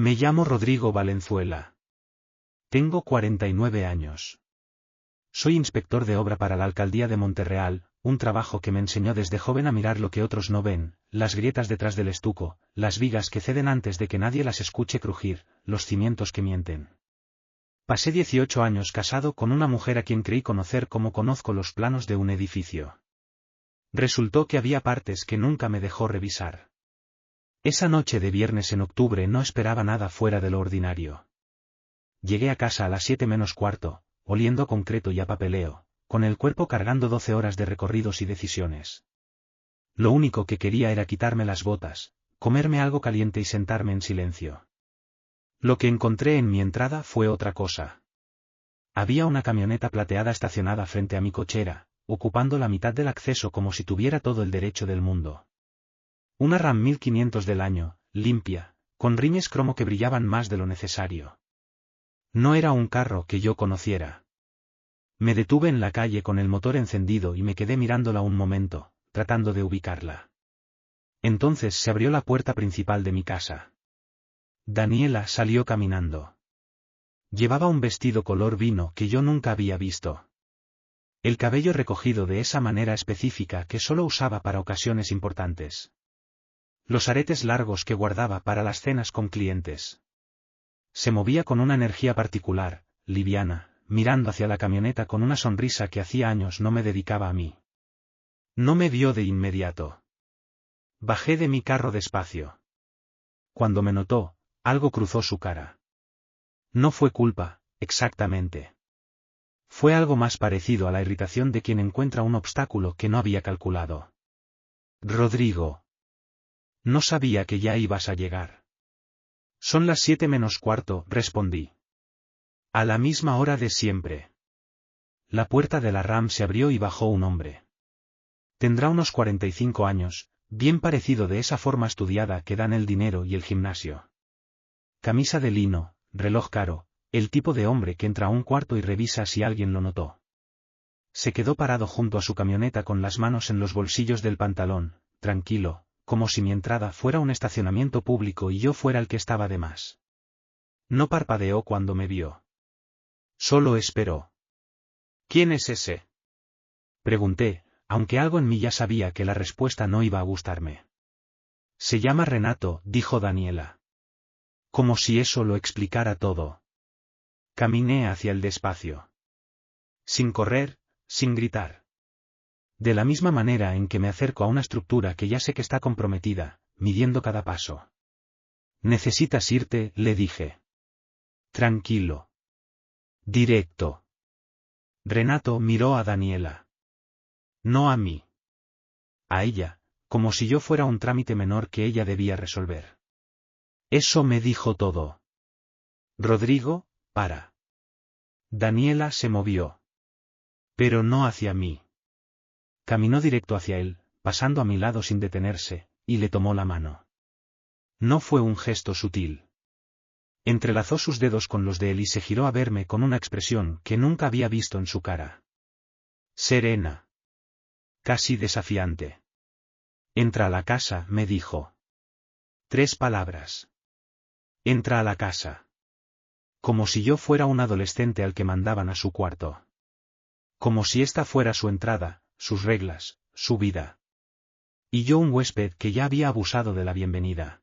Me llamo Rodrigo Valenzuela. Tengo 49 años. Soy inspector de obra para la alcaldía de Monterreal, un trabajo que me enseñó desde joven a mirar lo que otros no ven, las grietas detrás del estuco, las vigas que ceden antes de que nadie las escuche crujir, los cimientos que mienten. Pasé 18 años casado con una mujer a quien creí conocer como conozco los planos de un edificio. Resultó que había partes que nunca me dejó revisar. Esa noche de viernes en octubre no esperaba nada fuera de lo ordinario. Llegué a casa a las 7 menos cuarto, oliendo a concreto y a papeleo, con el cuerpo cargando 12 horas de recorridos y decisiones. Lo único que quería era quitarme las botas, comerme algo caliente y sentarme en silencio. Lo que encontré en mi entrada fue otra cosa. Había una camioneta plateada estacionada frente a mi cochera, ocupando la mitad del acceso como si tuviera todo el derecho del mundo. Una Ram 1500 del año, limpia, con rines cromo que brillaban más de lo necesario. No era un carro que yo conociera. Me detuve en la calle con el motor encendido y me quedé mirándola un momento, tratando de ubicarla. Entonces se abrió la puerta principal de mi casa. Daniela salió caminando. Llevaba un vestido color vino que yo nunca había visto. El cabello recogido de esa manera específica que solo usaba para ocasiones importantes. Los aretes largos que guardaba para las cenas con clientes. Se movía con una energía particular, liviana, mirando hacia la camioneta con una sonrisa que hacía años no me dedicaba a mí. No me vio de inmediato. Bajé de mi carro despacio. Cuando me notó, algo cruzó su cara. No fue culpa, exactamente. Fue algo más parecido a la irritación de quien encuentra un obstáculo que no había calculado. Rodrigo. No sabía que ya ibas a llegar. Son las 7 menos cuarto, respondí. A la misma hora de siempre. La puerta de la Ram se abrió y bajó un hombre. Tendrá unos 45 años, bien parecido de esa forma estudiada que dan el dinero y el gimnasio. Camisa de lino, reloj caro, el tipo de hombre que entra a un cuarto y revisa si alguien lo notó. Se quedó parado junto a su camioneta con las manos en los bolsillos del pantalón, tranquilo, como si mi entrada fuera un estacionamiento público y yo fuera el que estaba de más. No parpadeó cuando me vio. Solo esperó. ¿Quién es ese?, pregunté, aunque algo en mí ya sabía que la respuesta no iba a gustarme. Se llama Renato, dijo Daniela. Como si eso lo explicara todo. Caminé hacia el despacio. Sin correr, sin gritar. De la misma manera en que me acerco a una estructura que ya sé que está comprometida, midiendo cada paso. Necesitas irte, le dije. Tranquilo. Directo. Renato miró a Daniela. No a mí. A ella, como si yo fuera un trámite menor que ella debía resolver. Eso me dijo todo. Rodrigo, para. Daniela se movió. Pero no hacia mí. Caminó directo hacia él, pasando a mi lado sin detenerse, y le tomó la mano. No fue un gesto sutil. Entrelazó sus dedos con los de él y se giró a verme con una expresión que nunca había visto en su cara. Serena. Casi desafiante. Entra a la casa, me dijo. 3 palabras. Entra a la casa. Como si yo fuera un adolescente al que mandaban a su cuarto. Como si esta fuera su entrada, sus reglas, su vida. Y yo un huésped que ya había abusado de la bienvenida.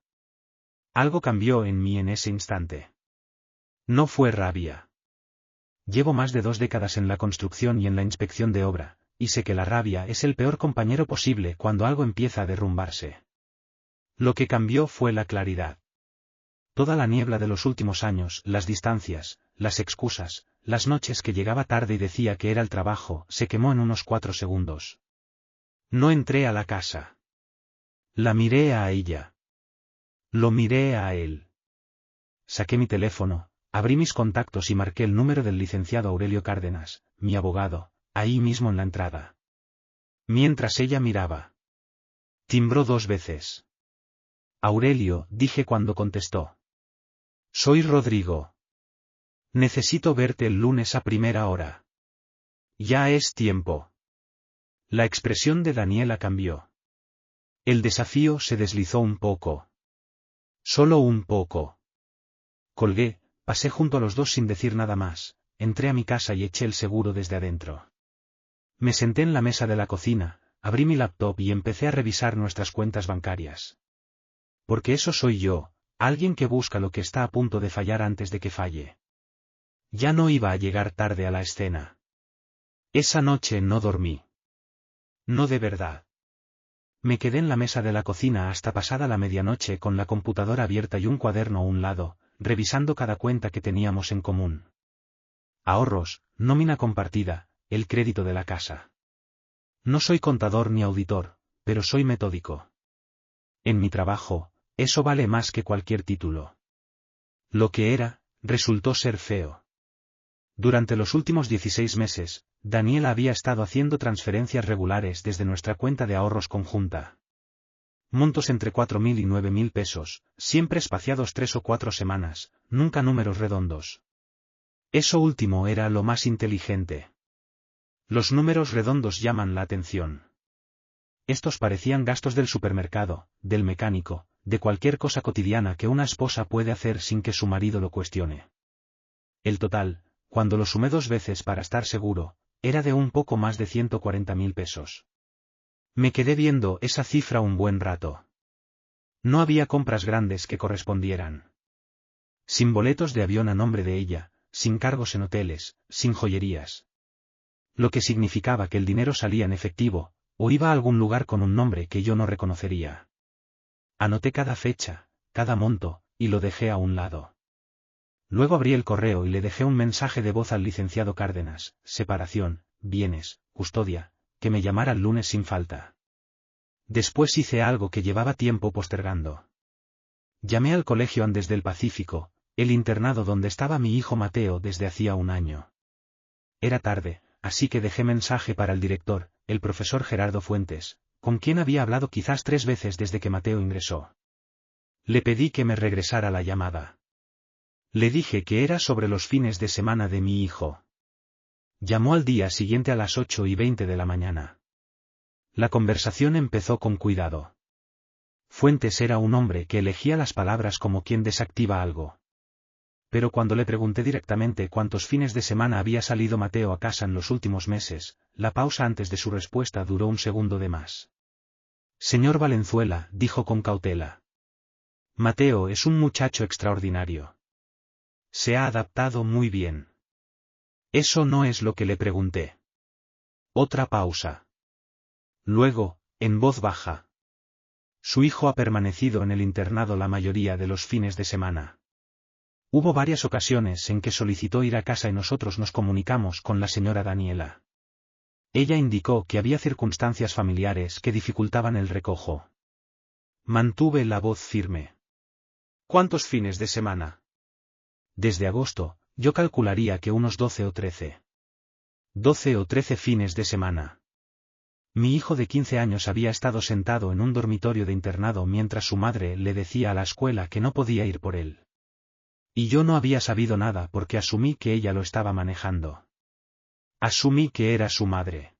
Algo cambió en mí en ese instante. No fue rabia. Llevo más de 2 décadas en la construcción y en la inspección de obra, y sé que la rabia es el peor compañero posible cuando algo empieza a derrumbarse. Lo que cambió fue la claridad. Toda la niebla de los últimos años, las distancias, las excusas, las noches que llegaba tarde y decía que era el trabajo, se quemó en unos 4 segundos. No entré a la casa. La miré a ella. Lo miré a él. Saqué mi teléfono, abrí mis contactos y marqué el número del licenciado Aurelio Cárdenas, mi abogado, ahí mismo en la entrada. Mientras ella miraba. Timbró 2 veces. Aurelio, dije cuando contestó. Soy Rodrigo. Necesito verte el lunes a primera hora. Ya es tiempo. La expresión de Daniela cambió. El desafío se deslizó un poco. Solo un poco. Colgué, pasé junto a los dos sin decir nada más, entré a mi casa y eché el seguro desde adentro. Me senté en la mesa de la cocina, abrí mi laptop y empecé a revisar nuestras cuentas bancarias. Porque eso soy yo, alguien que busca lo que está a punto de fallar antes de que falle. Ya no iba a llegar tarde a la escena. Esa noche no dormí. No de verdad. Me quedé en la mesa de la cocina hasta pasada la medianoche con la computadora abierta y un cuaderno a un lado, revisando cada cuenta que teníamos en común. Ahorros, nómina compartida, el crédito de la casa. No soy contador ni auditor, pero soy metódico. En mi trabajo, eso vale más que cualquier título. Lo que era, resultó ser feo. Durante los últimos 16 meses, Daniela había estado haciendo transferencias regulares desde nuestra cuenta de ahorros conjunta. Montos entre 4.000 y 9.000 pesos, siempre espaciados 3 o 4 semanas, nunca números redondos. Eso último era lo más inteligente. Los números redondos llaman la atención. Estos parecían gastos del supermercado, del mecánico, de cualquier cosa cotidiana que una esposa puede hacer sin que su marido lo cuestione. El total, cuando lo sumé 2 veces para estar seguro, era de un poco más de 140.000 pesos. Me quedé viendo esa cifra un buen rato. No había compras grandes que correspondieran. Sin boletos de avión a nombre de ella, sin cargos en hoteles, sin joyerías. Lo que significaba que el dinero salía en efectivo, o iba a algún lugar con un nombre que yo no reconocería. Anoté cada fecha, cada monto, y lo dejé a un lado. Luego abrí el correo y le dejé un mensaje de voz al licenciado Cárdenas, separación, bienes, custodia, que me llamara el lunes sin falta. Después hice algo que llevaba tiempo postergando. Llamé al Colegio Andes del Pacífico, el internado donde estaba mi hijo Mateo desde hacía un año. Era tarde, así que dejé mensaje para el director, el profesor Gerardo Fuentes, con quien había hablado quizás 3 veces desde que Mateo ingresó. Le pedí que me regresara la llamada. Le dije que era sobre los fines de semana de mi hijo. Llamó al día siguiente a las 8:20 de la mañana. La conversación empezó con cuidado. Fuentes era un hombre que elegía las palabras como quien desactiva algo. Pero cuando le pregunté directamente cuántos fines de semana había salido Mateo a casa en los últimos meses, la pausa antes de su respuesta duró un segundo de más. Señor Valenzuela, dijo con cautela. Mateo es un muchacho extraordinario. Se ha adaptado muy bien. Eso no es lo que le pregunté. Otra pausa. Luego, en voz baja. Su hijo ha permanecido en el internado la mayoría de los fines de semana. Hubo varias ocasiones en que solicitó ir a casa y nosotros nos comunicamos con la señora Daniela. Ella indicó que había circunstancias familiares que dificultaban el recojo. Mantuve la voz firme. ¿Cuántos fines de semana? Desde agosto, yo calcularía que unos 12 o 13. 12 o 13 fines de semana. Mi hijo de 15 años había estado sentado en un dormitorio de internado mientras su madre le decía a la escuela que no podía ir por él. Y yo no había sabido nada porque asumí que ella lo estaba manejando. Asumí que era su madre.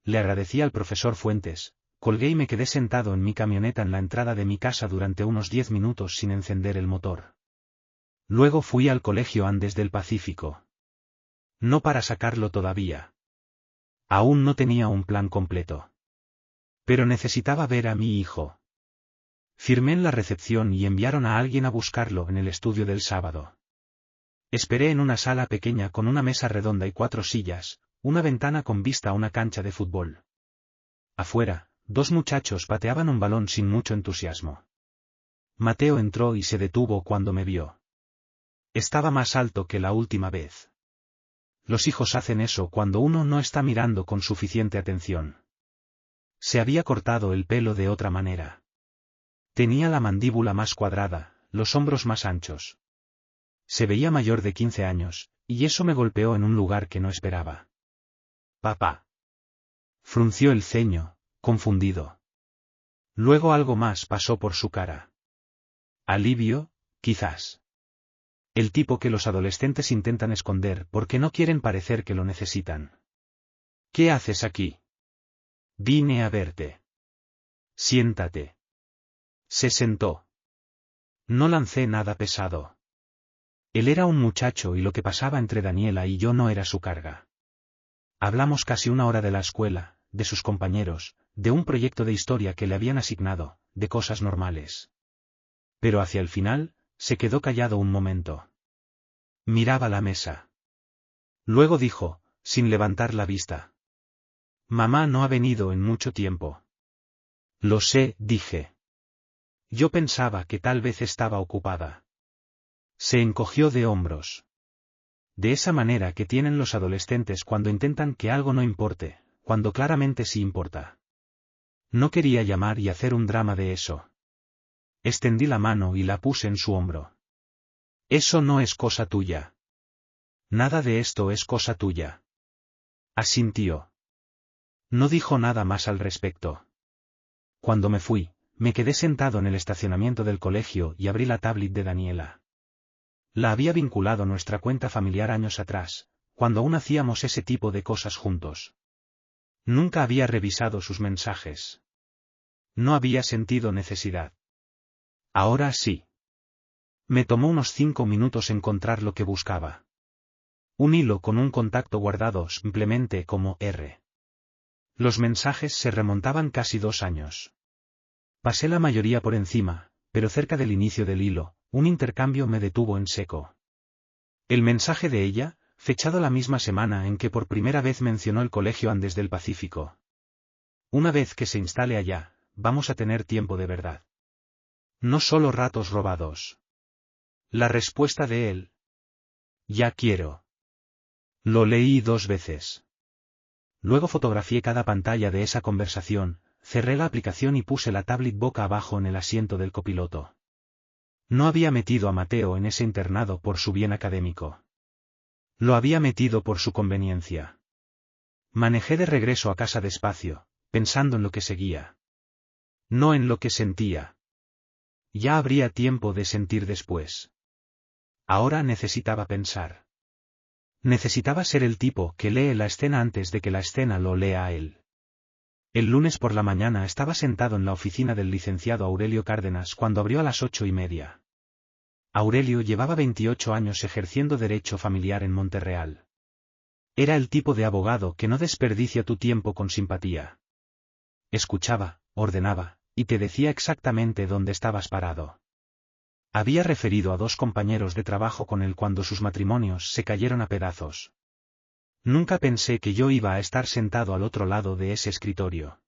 Le agradecí al profesor Fuentes, colgué y me quedé sentado en mi camioneta en la entrada de mi casa durante unos 10 minutos sin encender el motor. Luego fui al Colegio Andes del Pacífico. No para sacarlo todavía. Aún no tenía un plan completo. Pero necesitaba ver a mi hijo. Firmé en la recepción y enviaron a alguien a buscarlo en el estudio del sábado. Esperé en una sala pequeña con una mesa redonda y 4 sillas, una ventana con vista a una cancha de fútbol. Afuera, 2 muchachos pateaban un balón sin mucho entusiasmo. Mateo entró y se detuvo cuando me vio. Estaba más alto que la última vez. Los hijos hacen eso cuando uno no está mirando con suficiente atención. Se había cortado el pelo de otra manera. Tenía la mandíbula más cuadrada, los hombros más anchos. Se veía mayor de 15 años, y eso me golpeó en un lugar que no esperaba. Papá. Frunció el ceño, confundido. Luego algo más pasó por su cara. Alivio, quizás. El tipo que los adolescentes intentan esconder porque no quieren parecer que lo necesitan. ¿Qué haces aquí? Vine a verte. Siéntate. Se sentó. No lancé nada pesado. Él era un muchacho y lo que pasaba entre Daniela y yo no era su carga. Hablamos casi una hora de la escuela, de sus compañeros, de un proyecto de historia que le habían asignado, de cosas normales. Pero hacia el final, se quedó callado un momento. Miraba la mesa. Luego dijo, sin levantar la vista. Mamá no ha venido en mucho tiempo. Lo sé, dije. Yo pensaba que tal vez estaba ocupada. Se encogió de hombros. De esa manera que tienen los adolescentes cuando intentan que algo no importe, cuando claramente sí importa. No quería llamar y hacer un drama de eso. Extendí la mano y la puse en su hombro. Eso no es cosa tuya. Nada de esto es cosa tuya. Asintió. No dijo nada más al respecto. Cuando me fui, me quedé sentado en el estacionamiento del colegio y abrí la tablet de Daniela. La había vinculado nuestra cuenta familiar años atrás, cuando aún hacíamos ese tipo de cosas juntos. Nunca había revisado sus mensajes. No había sentido necesidad. Ahora sí. Me tomó unos 5 minutos encontrar lo que buscaba. Un hilo con un contacto guardado simplemente como R. Los mensajes se remontaban casi 2 años. Pasé la mayoría por encima, pero cerca del inicio del hilo, un intercambio me detuvo en seco. El mensaje de ella, fechado la misma semana en que por primera vez mencionó el Colegio Andes del Pacífico. Una vez que se instale allá, vamos a tener tiempo de verdad. No solo ratos robados. La respuesta de él. Ya quiero. Lo leí 2 veces. Luego fotografié cada pantalla de esa conversación, cerré la aplicación y puse la tablet boca abajo en el asiento del copiloto. No había metido a Mateo en ese internado por su bien académico. Lo había metido por su conveniencia. Manejé de regreso a casa despacio, pensando en lo que seguía. No en lo que sentía. Ya habría tiempo de sentir después. Ahora necesitaba pensar. Necesitaba ser el tipo que lee la escena antes de que la escena lo lea a él. El lunes por la mañana estaba sentado en la oficina del licenciado Aurelio Cárdenas cuando abrió a las 8:30. Aurelio llevaba 28 años ejerciendo derecho familiar en Montreal. Era el tipo de abogado que no desperdicia tu tiempo con simpatía. Escuchaba, ordenaba, y te decía exactamente dónde estabas parado. Había referido a 2 compañeros de trabajo con él cuando sus matrimonios se cayeron a pedazos. Nunca pensé que yo iba a estar sentado al otro lado de ese escritorio.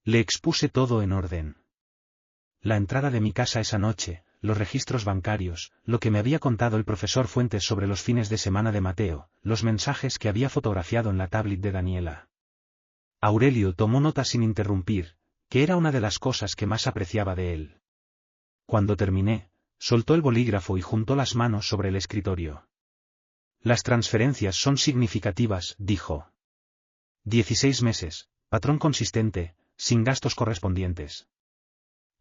Le expuse todo en orden. La entrada de mi casa esa noche, los registros bancarios, lo que me había contado el profesor Fuentes sobre los fines de semana de Mateo, los mensajes que había fotografiado en la tablet de Daniela. Aurelio tomó nota sin interrumpir, que era una de las cosas que más apreciaba de él. Cuando terminé, soltó el bolígrafo y juntó las manos sobre el escritorio. Las transferencias son significativas, dijo. 16 meses, patrón consistente, sin gastos correspondientes.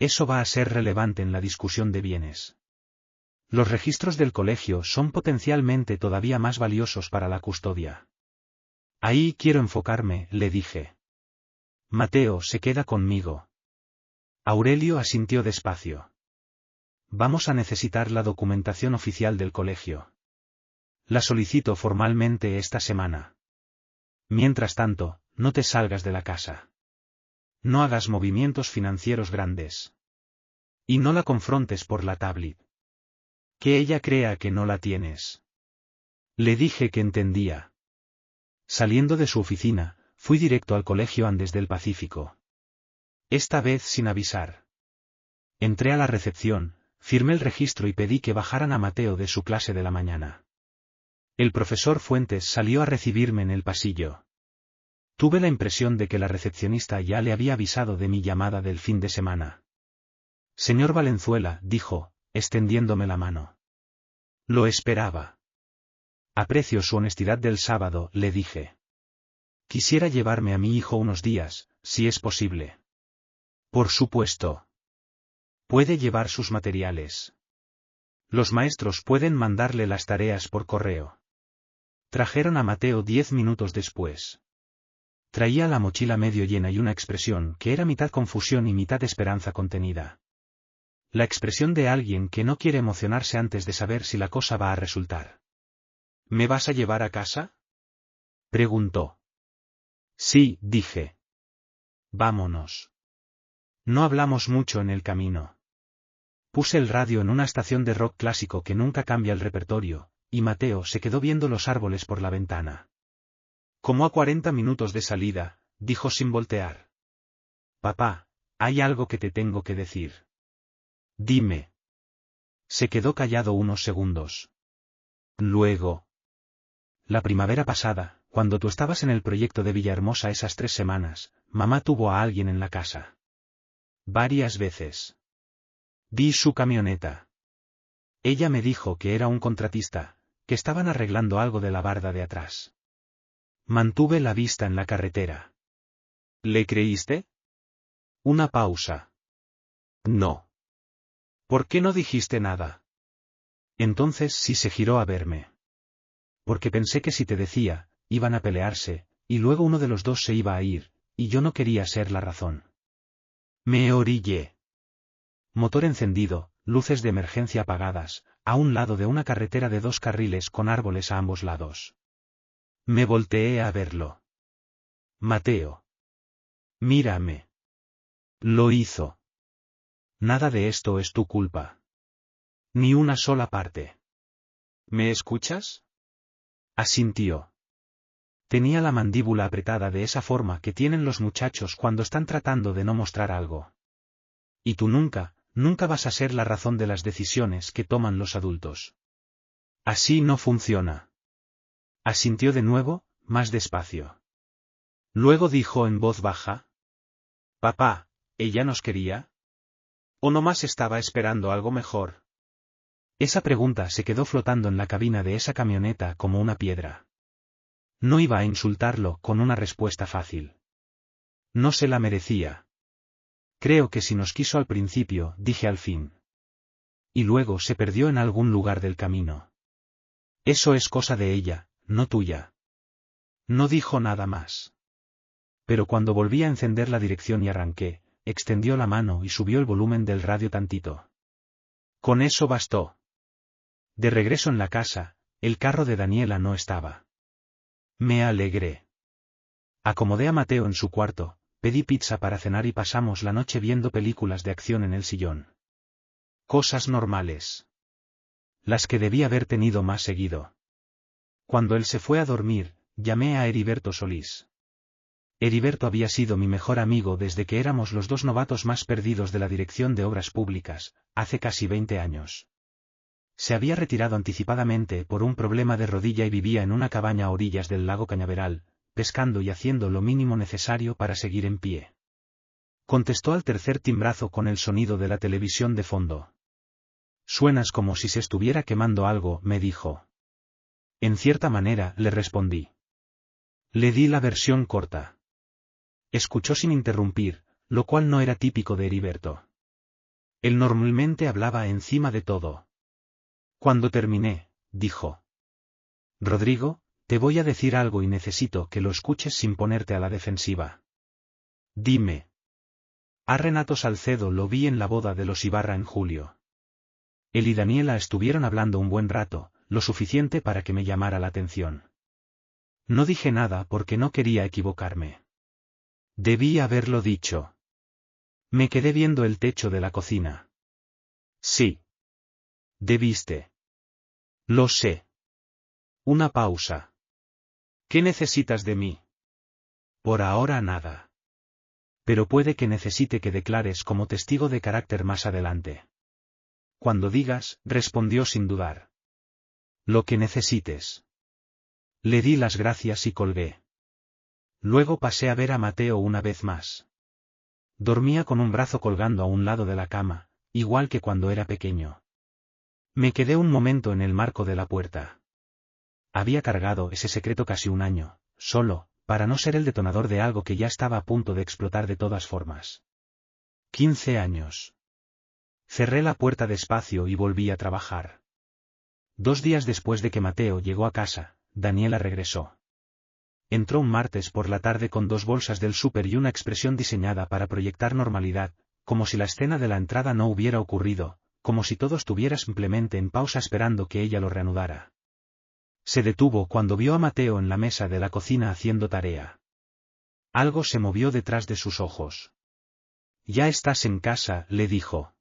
Eso va a ser relevante en la discusión de bienes. Los registros del colegio son potencialmente todavía más valiosos para la custodia. Ahí quiero enfocarme, le dije. Mateo se queda conmigo. Aurelio asintió despacio. Vamos a necesitar la documentación oficial del colegio. La solicito formalmente esta semana. Mientras tanto, no te salgas de la casa. No hagas movimientos financieros grandes. Y no la confrontes por la tablet. Que ella crea que no la tienes. Le dije que entendía. Saliendo de su oficina, fui directo al Colegio Andes del Pacífico. Esta vez sin avisar. Entré a la recepción, firmé el registro y pedí que bajaran a Mateo de su clase de la mañana. El profesor Fuentes salió a recibirme en el pasillo. Tuve la impresión de que la recepcionista ya le había avisado de mi llamada del fin de semana. Señor Valenzuela, dijo, extendiéndome la mano. Lo esperaba. Aprecio su honestidad del sábado, le dije. Quisiera llevarme a mi hijo unos días, si es posible. Por supuesto. Puede llevar sus materiales. Los maestros pueden mandarle las tareas por correo. Trajeron a Mateo 10 minutos después. Traía la mochila medio llena y una expresión que era mitad confusión y mitad esperanza contenida. La expresión de alguien que no quiere emocionarse antes de saber si la cosa va a resultar. ¿Me vas a llevar a casa? Preguntó. Sí, dije. Vámonos. No hablamos mucho en el camino. Puse el radio en una estación de rock clásico que nunca cambia el repertorio, y Mateo se quedó viendo los árboles por la ventana. Como a 40 minutos de salida, dijo sin voltear. Papá, hay algo que te tengo que decir. Dime. Se quedó callado unos segundos. Luego. La primavera pasada, cuando tú estabas en el proyecto de Villahermosa esas 3 semanas, mamá tuvo a alguien en la casa. Varias veces. Vi su camioneta. Ella me dijo que era un contratista, que estaban arreglando algo de la barda de atrás. Mantuve la vista en la carretera. ¿Le creíste? Una pausa. No. ¿Por qué no dijiste nada? Entonces sí se giró a verme. Porque pensé que si te decía, iban a pelearse, y luego uno de los dos se iba a ir, y yo no quería ser la razón. Me orillé. Motor encendido, luces de emergencia apagadas, a un lado de una carretera de 2 carriles con árboles a ambos lados. Me volteé a verlo. Mateo. Mírame. Lo hizo. Nada de esto es tu culpa. Ni una sola parte. ¿Me escuchas? Asintió. Tenía la mandíbula apretada de esa forma que tienen los muchachos cuando están tratando de no mostrar algo. Y tú nunca vas a ser la razón de las decisiones que toman los adultos. Así no funciona. Asintió de nuevo, más despacio. Luego dijo en voz baja. Papá, ¿ella nos quería? ¿O nomás estaba esperando algo mejor? Esa pregunta se quedó flotando en la cabina de esa camioneta como una piedra. No iba a insultarlo con una respuesta fácil. No se la merecía. Creo que si nos quiso al principio, dije al fin. Y luego se perdió en algún lugar del camino. Eso es cosa de ella, no tuya. No dijo nada más. Pero cuando volví a encender la dirección y arranqué, extendió la mano y subió el volumen del radio tantito. Con eso bastó. De regreso en la casa, el carro de Daniela no estaba. Me alegré. Acomodé a Mateo en su cuarto, pedí pizza para cenar y pasamos la noche viendo películas de acción en el sillón. Cosas normales. Las que debía haber tenido más seguido. Cuando él se fue a dormir, llamé a Heriberto Solís. Heriberto había sido mi mejor amigo desde que éramos los 2 novatos más perdidos de la Dirección de Obras Públicas, hace casi 20 años. Se había retirado anticipadamente por un problema de rodilla y vivía en una cabaña a orillas del lago Cañaveral, pescando y haciendo lo mínimo necesario para seguir en pie. Contestó al tercer timbrazo con el sonido de la televisión de fondo. Suenas como si se estuviera quemando algo, me dijo. En cierta manera, le respondí. Le di la versión corta. Escuchó sin interrumpir, lo cual no era típico de Heriberto. Él normalmente hablaba encima de todo. Cuando terminé, dijo. Rodrigo, te voy a decir algo y necesito que lo escuches sin ponerte a la defensiva. Dime. A Renato Salcedo lo vi en la boda de los Ibarra en julio. Él y Daniela estuvieron hablando un buen rato, lo suficiente para que me llamara la atención. No dije nada porque no quería equivocarme. Debí haberlo dicho. Me quedé viendo el techo de la cocina. Sí. Debiste. Lo sé. Una pausa. ¿Qué necesitas de mí? Por ahora nada. Pero puede que necesite que declares como testigo de carácter más adelante. Cuando digas, respondió sin dudar. Lo que necesites. Le di las gracias y colgué. Luego pasé a ver a Mateo una vez más. Dormía con un brazo colgando a un lado de la cama, igual que cuando era pequeño. Me quedé un momento en el marco de la puerta. Había cargado ese secreto casi 1 año, solo, para no ser el detonador de algo que ya estaba a punto de explotar de todas formas. 15 años. Cerré la puerta despacio y volví a trabajar. 2 días después de que Mateo llegó a casa, Daniela regresó. Entró un martes por la tarde con 2 bolsas del súper y una expresión diseñada para proyectar normalidad, como si la escena de la entrada no hubiera ocurrido, como si todo estuviera simplemente en pausa esperando que ella lo reanudara. Se detuvo cuando vio a Mateo en la mesa de la cocina haciendo tarea. Algo se movió detrás de sus ojos. «Ya estás en casa», le dijo.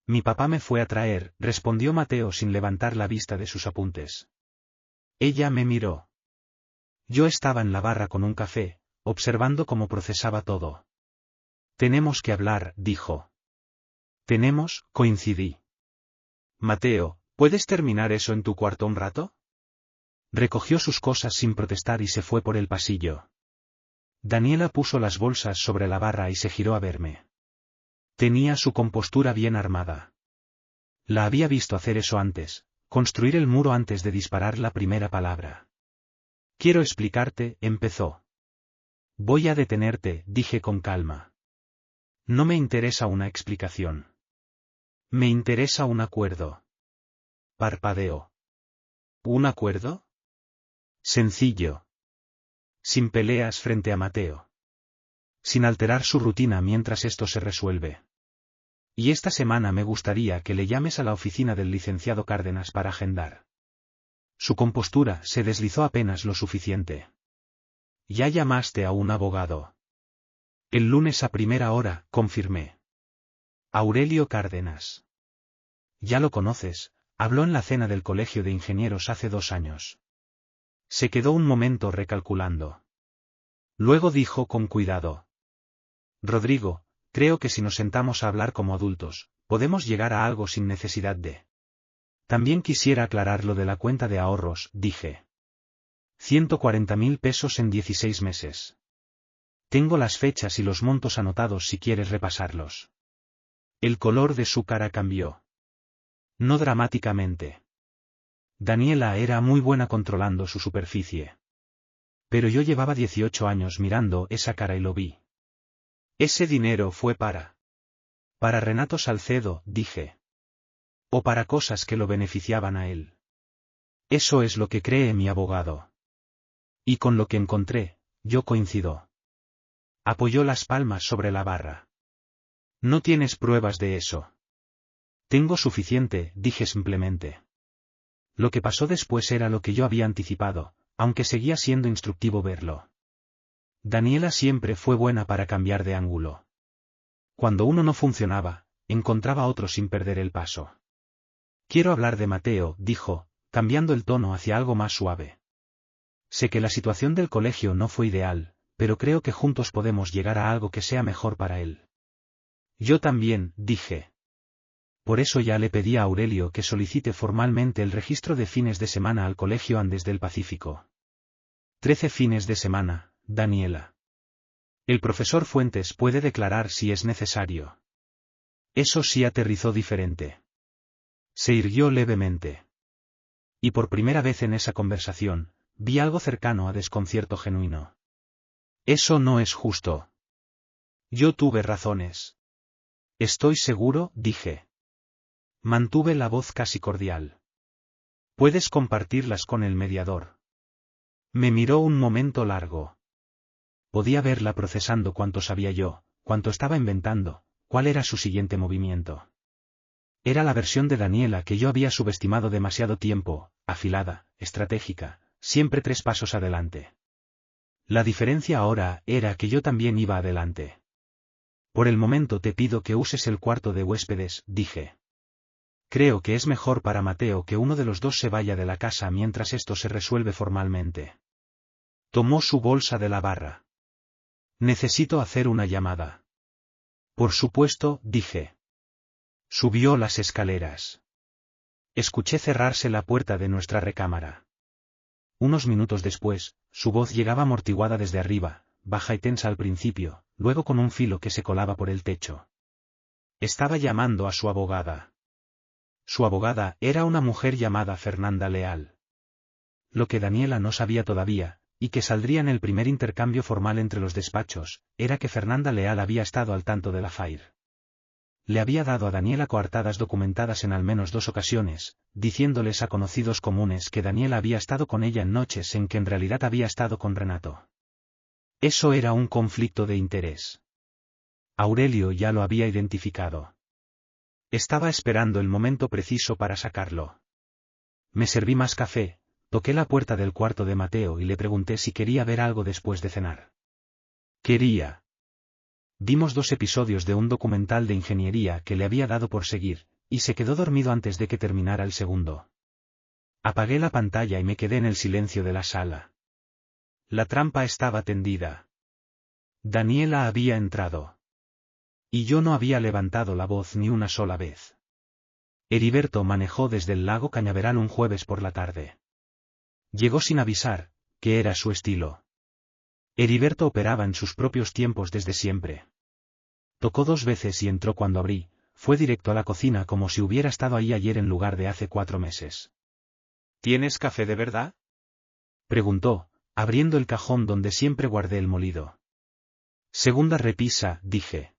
«Mi papá me fue a traer», respondió Mateo sin levantar la vista de sus apuntes. Ella me miró. Yo estaba en la barra con un café, observando cómo procesaba todo. «Tenemos que hablar», dijo. «Tenemos», coincidí. «Mateo, ¿puedes terminar eso en tu cuarto un rato?» Recogió sus cosas sin protestar y se fue por el pasillo. Daniela puso las bolsas sobre la barra y se giró a verme. Tenía su compostura bien armada. La había visto hacer eso antes, construir el muro antes de disparar la primera palabra. «Quiero explicarte», empezó. «Voy a detenerte», dije con calma. «No me interesa una explicación. Me interesa un acuerdo». Parpadeó. «¿Un acuerdo?» «Sencillo. Sin peleas frente a Mateo. Sin alterar su rutina mientras esto se resuelve. Y esta semana me gustaría que le llames a la oficina del licenciado Cárdenas para agendar». Su compostura se deslizó apenas lo suficiente. «¿Ya llamaste a un abogado?» «El lunes a primera hora», confirmé. «Aurelio Cárdenas. Ya lo conoces, habló en la cena del colegio de ingenieros hace 2 años». Se quedó un momento recalculando. Luego dijo con cuidado. «Rodrigo, creo que si nos sentamos a hablar como adultos, podemos llegar a algo sin necesidad de...». «También quisiera aclarar lo de la cuenta de ahorros», dije. 140.000 pesos en 16 meses. Tengo las fechas y los montos anotados si quieres repasarlos. El color de su cara cambió. No dramáticamente. Daniela era muy buena controlando su superficie. Pero yo llevaba 18 años mirando esa cara y lo vi. «Ese dinero fue para Renato Salcedo», dije. «O para cosas que lo beneficiaban a él». «Eso es lo que cree mi abogado. Y con lo que encontré, yo coincido». Apoyó las palmas sobre la barra. «¿No tienes pruebas de eso?» «Tengo suficiente», dije simplemente. Lo que pasó después era lo que yo había anticipado, aunque seguía siendo instructivo verlo. Daniela siempre fue buena para cambiar de ángulo. Cuando uno no funcionaba, encontraba otro sin perder el paso. «Quiero hablar de Mateo», dijo, cambiando el tono hacia algo más suave. «Sé que la situación del colegio no fue ideal, pero creo que juntos podemos llegar a algo que sea mejor para él». «Yo también», dije. Por eso ya le pedí a Aurelio que solicite formalmente el registro de fines de semana al Colegio Andes del Pacífico. 13 fines de semana, Daniela. El profesor Fuentes puede declarar si es necesario. Eso sí aterrizó diferente. Se irguió levemente. Y por primera vez en esa conversación, vi algo cercano a desconcierto genuino. «Eso no es justo». «Yo tuve razones». «Estoy seguro», dije. Mantuve la voz casi cordial. «Puedes compartirlas con el mediador». Me miró un momento largo. Podía verla procesando cuánto sabía yo, cuánto estaba inventando, cuál era su siguiente movimiento. Era la versión de Daniela que yo había subestimado demasiado tiempo, afilada, estratégica, siempre 3 pasos adelante. La diferencia ahora era que yo también iba adelante. «Por el momento te pido que uses el cuarto de huéspedes», dije. «Creo que es mejor para Mateo que uno de los dos se vaya de la casa mientras esto se resuelve formalmente». Tomó su bolsa de la barra. «Necesito hacer una llamada». «Por supuesto», dije. Subió las escaleras. Escuché cerrarse la puerta de nuestra recámara. Unos minutos después, su voz llegaba amortiguada desde arriba, baja y tensa al principio, luego con un filo que se colaba por el techo. Estaba llamando a su abogada. Su abogada era una mujer llamada Fernanda Leal. Lo que Daniela no sabía todavía, y que saldría en el primer intercambio formal entre los despachos, era que Fernanda Leal había estado al tanto de la FAIR. Le había dado a Daniela coartadas documentadas en al menos 2 ocasiones, diciéndoles a conocidos comunes que Daniela había estado con ella en noches en que en realidad había estado con Renato. Eso era un conflicto de interés. Aurelio ya lo había identificado. Estaba esperando el momento preciso para sacarlo. Me serví más café, toqué la puerta del cuarto de Mateo y le pregunté si quería ver algo después de cenar. Quería. Vimos 2 episodios de un documental de ingeniería que le había dado por seguir, y se quedó dormido antes de que terminara el segundo. Apagué la pantalla y me quedé en el silencio de la sala. La trampa estaba tendida. Daniela había entrado. Y yo no había levantado la voz ni una sola vez. Heriberto manejó desde el lago Cañaveral un jueves por la tarde. Llegó sin avisar, que era su estilo. Heriberto operaba en sus propios tiempos desde siempre. Tocó 2 veces y entró cuando abrí, fue directo a la cocina como si hubiera estado ahí ayer en lugar de hace 4 meses. ¿Tienes café de verdad?, preguntó, abriendo el cajón donde siempre guardé el molido. Segunda repisa, dije.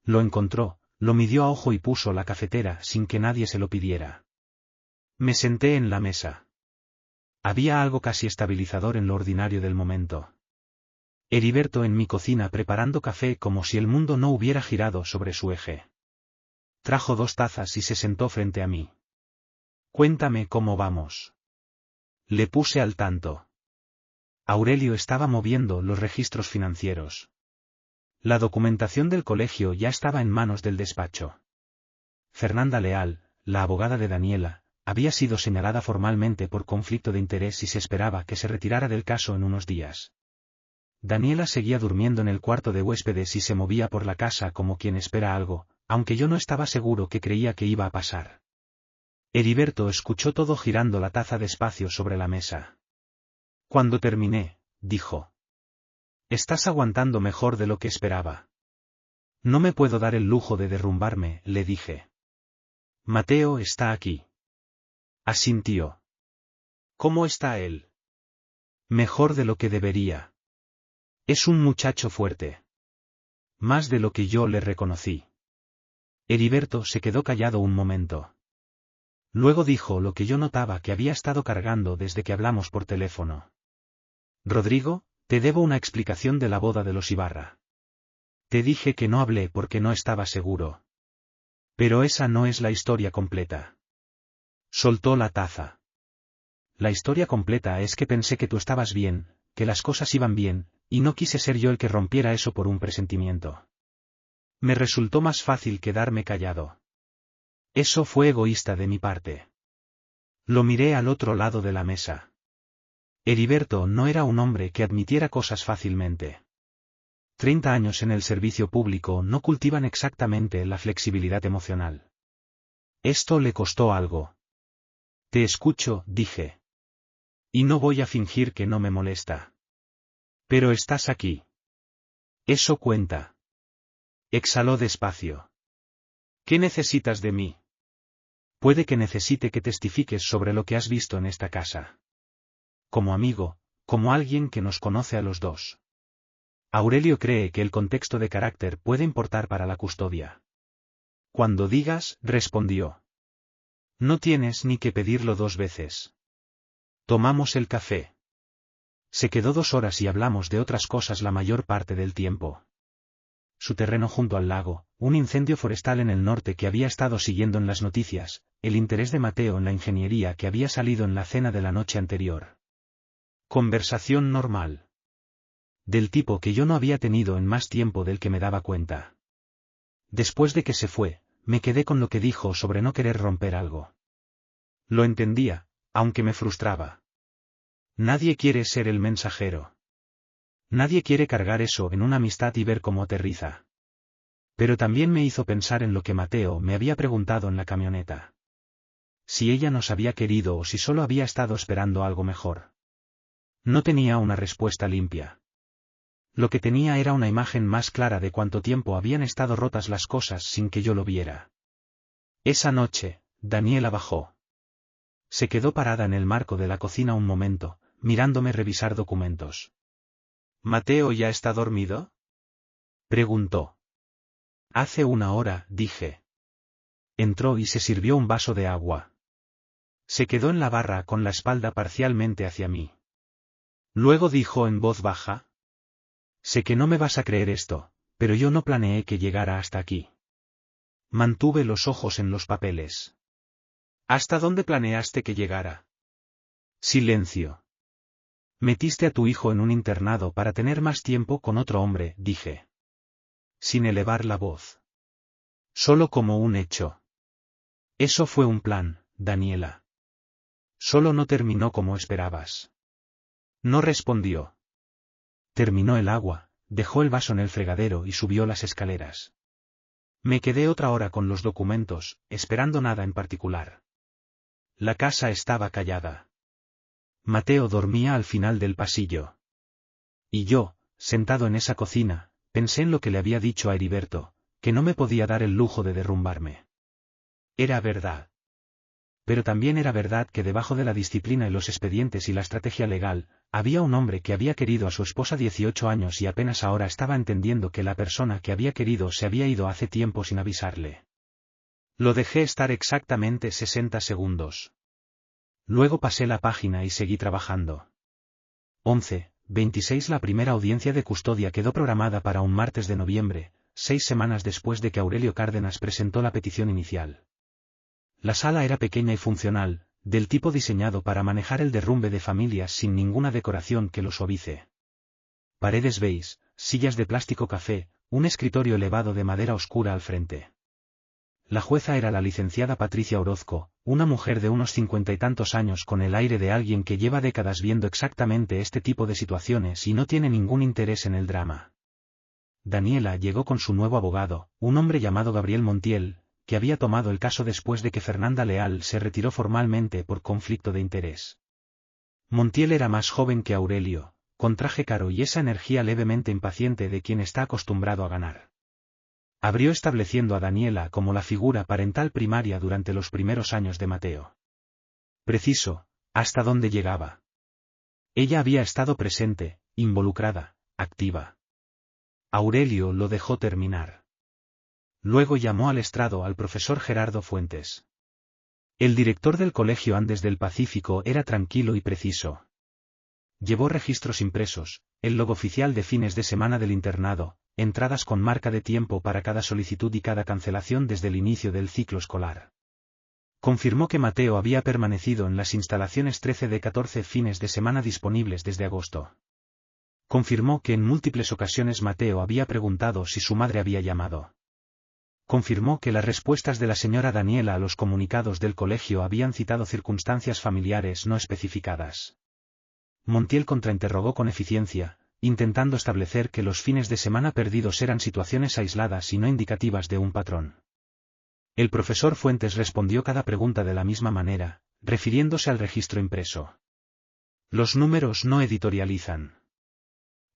Lo encontró, lo midió a ojo y puso la cafetera sin que nadie se lo pidiera. Me senté en la mesa. Había algo casi estabilizador en lo ordinario del momento. Heriberto en mi cocina preparando café como si el mundo no hubiera girado sobre su eje. Trajo 2 tazas y se sentó frente a mí. Cuéntame cómo vamos. Le puse al tanto. Aurelio estaba moviendo los registros financieros. La documentación del colegio ya estaba en manos del despacho. Fernanda Leal, la abogada de Daniela, había sido señalada formalmente por conflicto de interés y se esperaba que se retirara del caso en unos días. Daniela seguía durmiendo en el cuarto de huéspedes y se movía por la casa como quien espera algo, aunque yo no estaba seguro que creía que iba a pasar. Heriberto escuchó todo girando la taza despacio sobre la mesa. Cuando terminé, dijo. Estás aguantando mejor de lo que esperaba. No me puedo dar el lujo de derrumbarme, le dije. Mateo está aquí. Asintió. ¿Cómo está él? Mejor de lo que debería. Es un muchacho fuerte. Más de lo que yo le reconocí. Heriberto se quedó callado un momento. Luego dijo lo que yo notaba que había estado cargando desde que hablamos por teléfono. Rodrigo, te debo una explicación de la boda de los Ibarra. Te dije que no hablé porque no estaba seguro. Pero esa no es la historia completa. Soltó la taza. La historia completa es que pensé que tú estabas bien, que las cosas iban bien, y no quise ser yo el que rompiera eso por un presentimiento. Me resultó más fácil quedarme callado. Eso fue egoísta de mi parte. Lo miré al otro lado de la mesa. Heriberto no era un hombre que admitiera cosas fácilmente. 30 años en el servicio público no cultivan exactamente la flexibilidad emocional. Esto le costó algo. Te escucho, dije. Y no voy a fingir que no me molesta. Pero estás aquí. Eso cuenta. Exhaló despacio. ¿Qué necesitas de mí? Puede que necesite que testifiques sobre lo que has visto en esta casa. Como amigo, como alguien que nos conoce a los dos. Aurelio cree que el contexto de carácter puede importar para la custodia. Cuando digas, respondió. No tienes ni que pedirlo 2 veces. Tomamos el café. Se quedó 2 horas y hablamos de otras cosas la mayor parte del tiempo. Su terreno junto al lago, un incendio forestal en el norte que había estado siguiendo en las noticias, el interés de Mateo en la ingeniería que había salido en la cena de la noche anterior. Conversación normal. Del tipo que yo no había tenido en más tiempo del que me daba cuenta. Después de que se fue, me quedé con lo que dijo sobre no querer romper algo. Lo entendía, aunque me frustraba. Nadie quiere ser el mensajero. Nadie quiere cargar eso en una amistad y ver cómo aterriza. Pero también me hizo pensar en lo que Mateo me había preguntado en la camioneta. Si ella nos había querido o si solo había estado esperando algo mejor. No tenía una respuesta limpia. Lo que tenía era una imagen más clara de cuánto tiempo habían estado rotas las cosas sin que yo lo viera. Esa noche, Daniela bajó. Se quedó parada en el marco de la cocina un momento, mirándome revisar documentos. ¿Mateo ya está dormido?, preguntó. Hace 1 hora, dije. Entró y se sirvió un vaso de agua. Se quedó en la barra con la espalda parcialmente hacia mí. Luego dijo en voz baja. Sé que no me vas a creer esto, pero yo no planeé que llegara hasta aquí. Mantuve los ojos en los papeles. ¿Hasta dónde planeaste que llegara? Silencio. Metiste a tu hijo en un internado para tener más tiempo con otro hombre, dije. Sin elevar la voz. Solo como un hecho. Eso fue un plan, Daniela. Solo no terminó como esperabas. No respondió. Terminó el agua, dejó el vaso en el fregadero y subió las escaleras. Me quedé otra hora con los documentos, esperando nada en particular. La casa estaba callada. Mateo dormía al final del pasillo. Y yo, sentado en esa cocina, pensé en lo que le había dicho a Heriberto, que no me podía dar el lujo de derrumbarme. Era verdad. Pero también era verdad que debajo de la disciplina y los expedientes y la estrategia legal, había un hombre que había querido a su esposa 18 años y apenas ahora estaba entendiendo que la persona que había querido se había ido hace tiempo sin avisarle. Lo dejé estar exactamente 60 segundos. Luego pasé la página y seguí trabajando. 11:26 La primera audiencia de custodia quedó programada para un martes de noviembre, 6 semanas después de que Aurelio Cárdenas presentó la petición inicial. La sala era pequeña y funcional, del tipo diseñado para manejar el derrumbe de familias sin ninguna decoración que lo suavice. Paredes beige, sillas de plástico café, un escritorio elevado de madera oscura al frente. La jueza era la licenciada Patricia Orozco, una mujer de unos 50 y tantos años con el aire de alguien que lleva décadas viendo exactamente este tipo de situaciones y no tiene ningún interés en el drama. Daniela llegó con su nuevo abogado, un hombre llamado Gabriel Montiel, que había tomado el caso después de que Fernanda Leal se retiró formalmente por conflicto de interés. Montiel era más joven que Aurelio, con traje caro y esa energía levemente impaciente de quien está acostumbrado a ganar. Abrió estableciendo a Daniela como la figura parental primaria durante los primeros años de Mateo. Preciso, hasta dónde llegaba. Ella había estado presente, involucrada, activa. Aurelio lo dejó terminar. Luego llamó al estrado al profesor Gerardo Fuentes. El director del Colegio Andes del Pacífico era tranquilo y preciso. Llevó registros impresos, el logo oficial de fines de semana del internado, entradas con marca de tiempo para cada solicitud y cada cancelación desde el inicio del ciclo escolar. Confirmó que Mateo había permanecido en las instalaciones 13 de 14 fines de semana disponibles desde agosto. Confirmó que en múltiples ocasiones Mateo había preguntado si su madre había llamado. Confirmó que las respuestas de la señora Daniela a los comunicados del colegio habían citado circunstancias familiares no especificadas. Montiel contrainterrogó con eficiencia, intentando establecer que los fines de semana perdidos eran situaciones aisladas y no indicativas de un patrón. El profesor Fuentes respondió cada pregunta de la misma manera, refiriéndose al registro impreso. Los números no editorializan.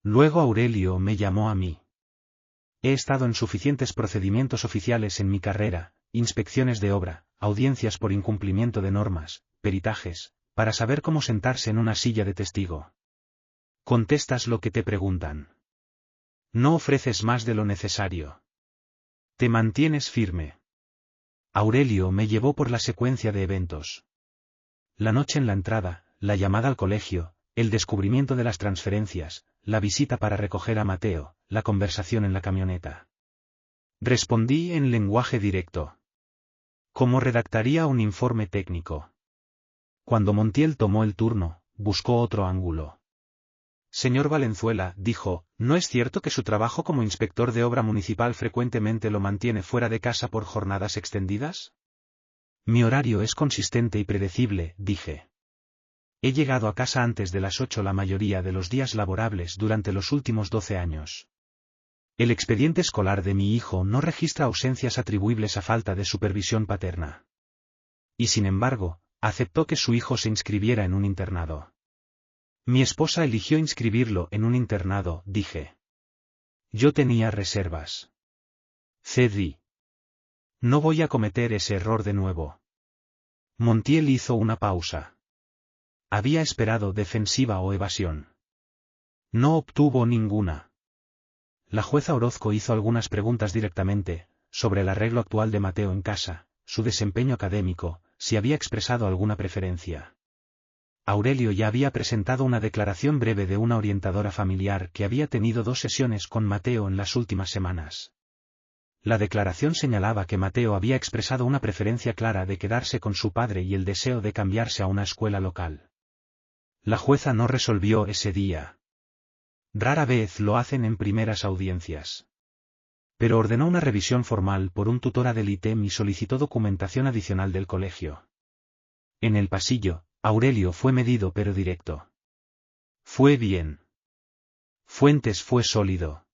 Luego Aurelio me llamó a mí. He estado en suficientes procedimientos oficiales en mi carrera, inspecciones de obra, audiencias por incumplimiento de normas, peritajes, para saber cómo sentarse en una silla de testigo. Contestas lo que te preguntan. No ofreces más de lo necesario. Te mantienes firme. Aurelio me llevó por la secuencia de eventos. La noche en la entrada, la llamada al colegio, el descubrimiento de las transferencias, la visita para recoger a Mateo, la conversación en la camioneta. Respondí en lenguaje directo. ¿Cómo redactaría un informe técnico? Cuando Montiel tomó el turno, buscó otro ángulo. Señor Valenzuela, dijo, ¿no es cierto que su trabajo como inspector de obra municipal frecuentemente lo mantiene fuera de casa por jornadas extendidas? Mi horario es consistente y predecible, dije. He llegado a casa antes de las 8 la mayoría de los días laborables durante los últimos 12 años. El expediente escolar de mi hijo no registra ausencias atribuibles a falta de supervisión paterna. Y sin embargo, aceptó que su hijo se inscribiera en un internado. Mi esposa eligió inscribirlo en un internado, dije. Yo tenía reservas. Cedí. No voy a cometer ese error de nuevo. Montiel hizo una pausa. Había esperado defensiva o evasión. No obtuvo ninguna. La jueza Orozco hizo algunas preguntas directamente, sobre el arreglo actual de Mateo en casa, su desempeño académico, si había expresado alguna preferencia. Aurelio ya había presentado una declaración breve de una orientadora familiar que había tenido 2 sesiones con Mateo en las últimas semanas. La declaración señalaba que Mateo había expresado una preferencia clara de quedarse con su padre y el deseo de cambiarse a una escuela local. La jueza no resolvió ese día. Rara vez lo hacen en primeras audiencias. Pero ordenó una revisión formal por un tutora del ITEM y solicitó documentación adicional del colegio. En el pasillo, Aurelio fue medido pero directo. Fue bien. Fuentes fue sólido.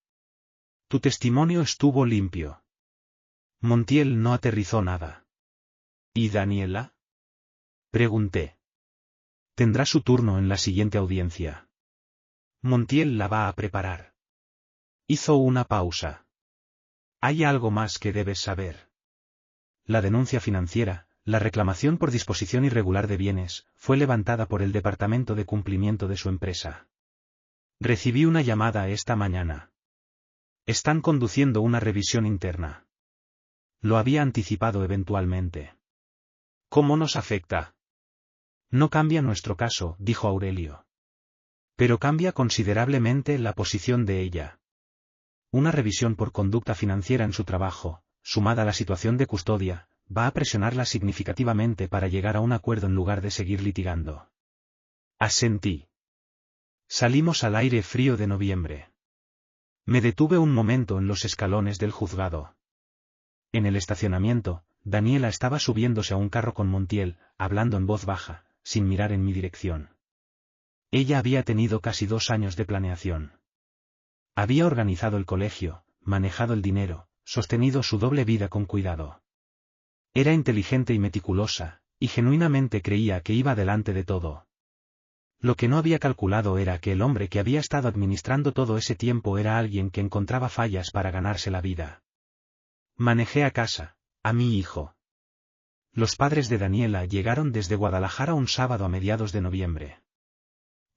Tu testimonio estuvo limpio. Montiel no aterrizó nada. ¿Y Daniela? Pregunté. Tendrá su turno en la siguiente audiencia. Montiel la va a preparar. Hizo una pausa. Hay algo más que debes saber. La denuncia financiera, la reclamación por disposición irregular de bienes, fue levantada por el departamento de cumplimiento de su empresa. Recibí una llamada esta mañana. Están conduciendo una revisión interna. Lo había anticipado eventualmente. ¿Cómo nos afecta? No cambia nuestro caso, dijo Aurelio. Pero cambia considerablemente la posición de ella. Una revisión por conducta financiera en su trabajo, sumada a la situación de custodia, va a presionarla significativamente para llegar a un acuerdo en lugar de seguir litigando. Asentí. Salimos al aire frío de noviembre. Me detuve un momento en los escalones del juzgado. En el estacionamiento, Daniela estaba subiéndose a un carro con Montiel, hablando en voz baja, sin mirar en mi dirección. Ella había tenido casi 2 años de planeación. Había organizado el colegio, manejado el dinero, sostenido su doble vida con cuidado. Era inteligente y meticulosa, y genuinamente creía que iba delante de todo. Lo que no había calculado era que el hombre que había estado administrando todo ese tiempo era alguien que encontraba fallas para ganarse la vida. Manejé a casa, a mi hijo. Los padres de Daniela llegaron desde Guadalajara un sábado a mediados de noviembre.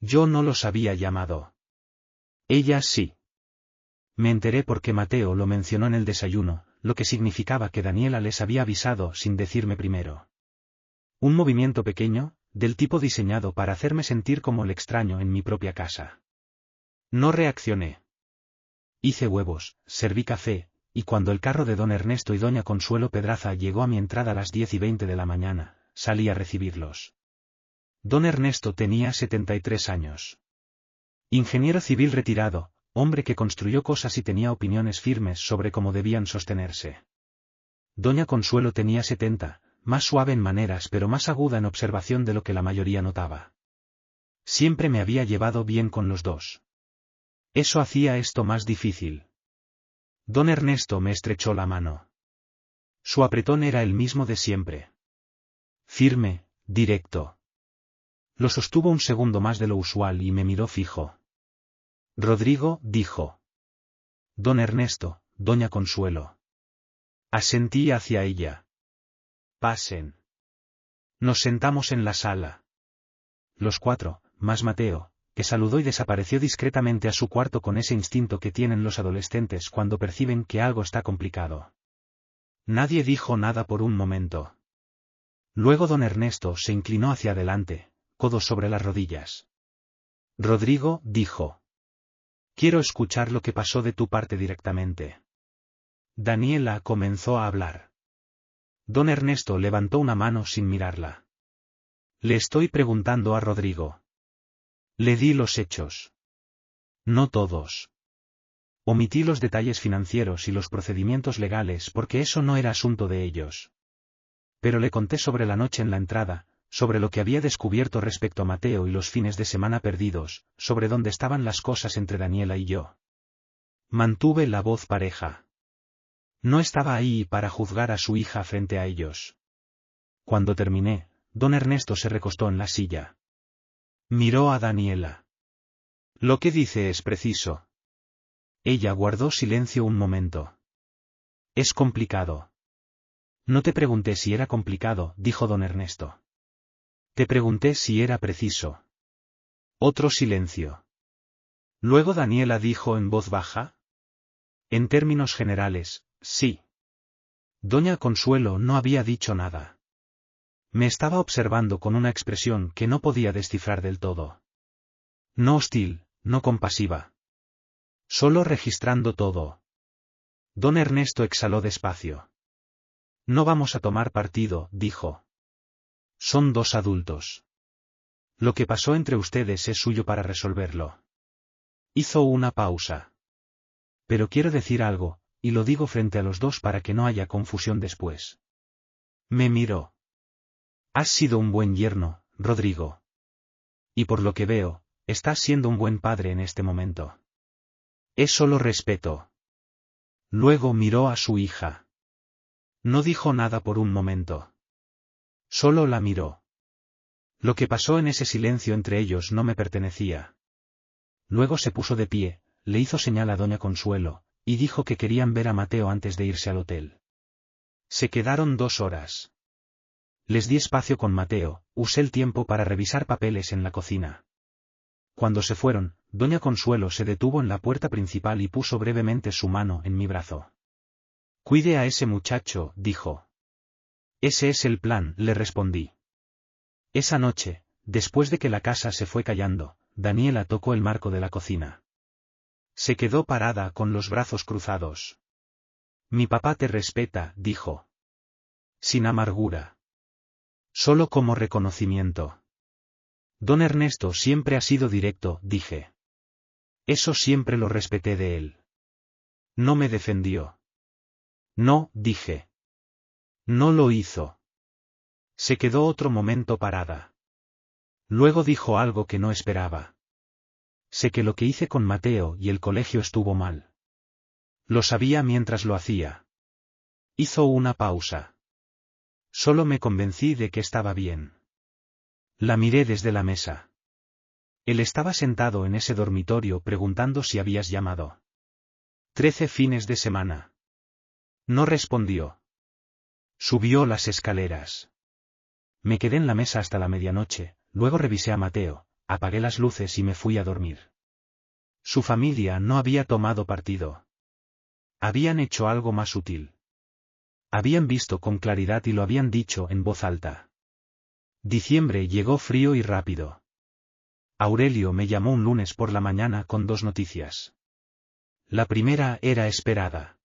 Yo no los había llamado. Ella sí. Me enteré porque Mateo lo mencionó en el desayuno, lo que significaba que Daniela les había avisado sin decirme primero. Un movimiento pequeño, del tipo diseñado para hacerme sentir como el extraño en mi propia casa. No reaccioné. Hice huevos, serví café, y cuando el carro de don Ernesto y doña Consuelo Pedraza llegó a mi entrada a las 10:20 de la mañana, salí a recibirlos. Don Ernesto tenía 73 años. Ingeniero civil retirado, hombre que construyó cosas y tenía opiniones firmes sobre cómo debían sostenerse. Doña Consuelo tenía 70, más suave en maneras pero más aguda en observación de lo que la mayoría notaba. Siempre me había llevado bien con los dos. Eso hacía esto más difícil. Don Ernesto me estrechó la mano. Su apretón era el mismo de siempre. Firme, directo. Lo sostuvo un segundo más de lo usual y me miró fijo. Rodrigo, dijo. Don Ernesto, doña Consuelo. Asentí hacia ella. Pasen. Nos sentamos en la sala. Los 4, más Mateo, que saludó y desapareció discretamente a su cuarto con ese instinto que tienen los adolescentes cuando perciben que algo está complicado. Nadie dijo nada por un momento. Luego don Ernesto se inclinó hacia adelante, codos sobre las rodillas. Rodrigo, dijo. Quiero escuchar lo que pasó de tu parte directamente. Daniela comenzó a hablar. Don Ernesto levantó una mano sin mirarla. Le estoy preguntando a Rodrigo. Le di los hechos. No todos. Omití los detalles financieros y los procedimientos legales porque eso no era asunto de ellos. Pero le conté sobre la noche en la entrada, sobre lo que había descubierto respecto a Mateo y los fines de semana perdidos, sobre dónde estaban las cosas entre Daniela y yo. Mantuve la voz pareja. No estaba ahí para juzgar a su hija frente a ellos. Cuando terminé, don Ernesto se recostó en la silla. Miró a Daniela. Lo que dice es preciso. Ella guardó silencio un momento. Es complicado. No te pregunté si era complicado, dijo don Ernesto. Te pregunté si era preciso. Otro silencio. Luego Daniela dijo en voz baja. En términos generales, sí. Doña Consuelo no había dicho nada. Me estaba observando con una expresión que no podía descifrar del todo. No hostil, no compasiva. Solo registrando todo. Don Ernesto exhaló despacio. No vamos a tomar partido, dijo. Son dos adultos. Lo que pasó entre ustedes es suyo para resolverlo. Hizo una pausa. Pero quiero decir algo, y lo digo frente a los dos para que no haya confusión después. Me miró. Has sido un buen yerno, Rodrigo. Y por lo que veo, estás siendo un buen padre en este momento. Es solo respeto. Luego miró a su hija. No dijo nada por un momento. Solo la miró. Lo que pasó en ese silencio entre ellos no me pertenecía. Luego se puso de pie, le hizo señal a doña Consuelo, y dijo que querían ver a Mateo antes de irse al hotel. Se quedaron 2 horas. Les di espacio con Mateo, usé el tiempo para revisar papeles en la cocina. Cuando se fueron, doña Consuelo se detuvo en la puerta principal y puso brevemente su mano en mi brazo. Cuide a ese muchacho, dijo. Ese es el plan, le respondí. Esa noche, después de que la casa se fue callando, Daniela tocó el marco de la cocina. Se quedó parada con los brazos cruzados. Mi papá te respeta, dijo. Sin amargura. Solo como reconocimiento. Don Ernesto siempre ha sido directo, dije. Eso siempre lo respeté de él. No me defendió. No, dije. No lo hizo. Se quedó otro momento parada. Luego dijo algo que no esperaba. Sé que lo que hice con Mateo y el colegio estuvo mal. Lo sabía mientras lo hacía. Hizo una pausa. Solo me convencí de que estaba bien. La miré desde la mesa. Él estaba sentado en ese dormitorio preguntando si habías llamado. 13 fines de semana. No respondió. Subió las escaleras. Me quedé en la mesa hasta la medianoche, luego revisé a Mateo, apagué las luces y me fui a dormir. Su familia no había tomado partido. Habían hecho algo más útil. Habían visto con claridad y lo habían dicho en voz alta. Diciembre llegó frío y rápido. Aurelio me llamó un lunes por la mañana con 2 noticias. La primera era esperada.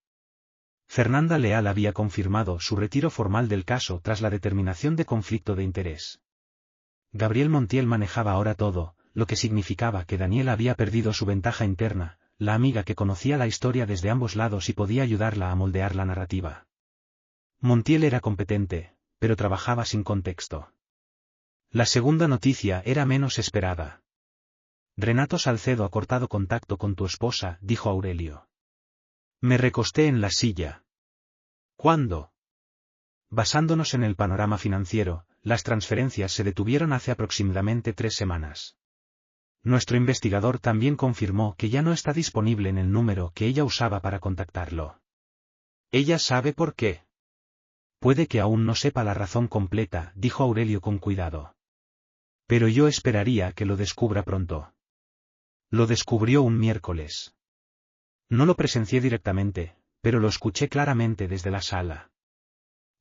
Fernanda Leal había confirmado su retiro formal del caso tras la determinación de conflicto de interés. Gabriel Montiel manejaba ahora todo, lo que significaba que Daniela había perdido su ventaja interna, la amiga que conocía la historia desde ambos lados y podía ayudarla a moldear la narrativa. Montiel era competente, pero trabajaba sin contexto. La segunda noticia era menos esperada. Renato Salcedo ha cortado contacto con tu esposa, dijo Aurelio. Me recosté en la silla. ¿Cuándo? Basándonos en el panorama financiero, las transferencias se detuvieron hace aproximadamente 3 semanas. Nuestro investigador también confirmó que ya no está disponible en el número que ella usaba para contactarlo. ¿Ella sabe por qué? Puede que aún no sepa la razón completa, dijo Aurelio con cuidado. Pero yo esperaría que lo descubra pronto. Lo descubrió un miércoles. No lo presencié directamente, pero lo escuché claramente desde la sala.